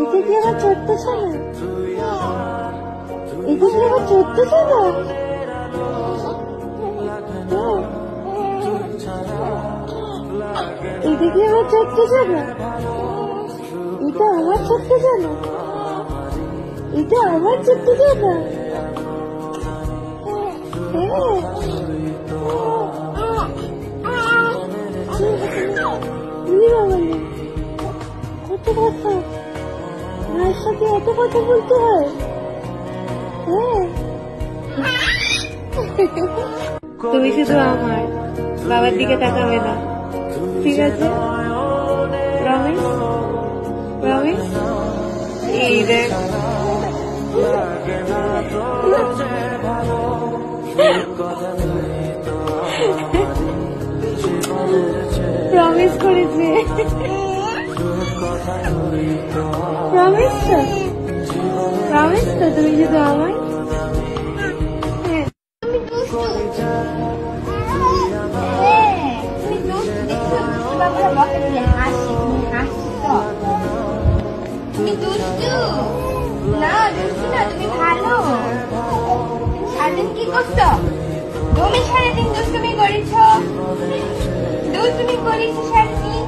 এটা কি আমার ছোট্ট সোনা? এটা কি আমার ছোট্ট সোনা? এটা কি আমার ছোট্ট সোনা? এটা আমার ছোট্ট সোনা? এটা আমার ছোট্ট সোনা? কত কথা, মায়ের সাথে এত কথা বলতে হয়। তুমি শুধু আমার, বাবার দিকে তাকাবে না, ঠিক আছে? প্রমিস? প্রমিস? এই দেখ, প্রমিস করেছে। প্রমিস তো? প্রমিস তো তুমি শুধু আমার? তুমি দুষ্টু না, দুষ্টু না, তুমি ভালো। সারাদিন কি করছো? তুমি সারাদিন দুষ্টুমি করেছ, দুষ্টুমি করেছ সারাদিন,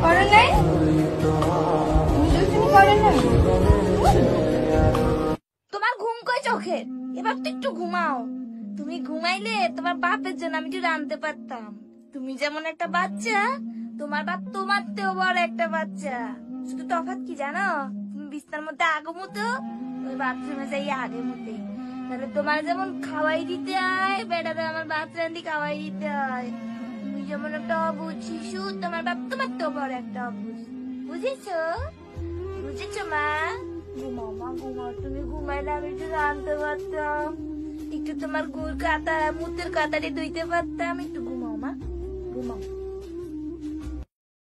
করো নাই? তুমি দুষ্টুমি করো না? তোমার ঘুম কই চোখের? এবার তো একটু ঘুমাও। তুমি ঘুমাইলে তোমার বাপের জন্য আমি একটু রাঁধতে পারতাম। তুমি যেমন একটা বাচ্চা, তোমার বাপ তোমার তেও বড় একটা বাচ্চা। শুধু তফাৎ কি জানো? তুমি বিছনার মধ্যে আগে মতো, ওই বাথরুমে যাই আগে মতে। তাহলে তোমার যেমন খাওয়াই দিতে হয়, বেটারে আমার বাচ্চা খাওয়াই দিতে হয়। তুমি যেমন একটা অবুঝ শিশু, তোমার বাপ তোমার তো বড় একটা অবুঝ। বুঝেছো? বুঝেছো মা? ঘুমাও মা, ঘুমাও। তুমি ঘুমাইলে আমি একটু রাঁধতে পারতাম, একটু তোমার গুড় কাতা মুতের কাতারে ধুইতে পারতাম। একটু ঘুমাও মা, ঘুমাও।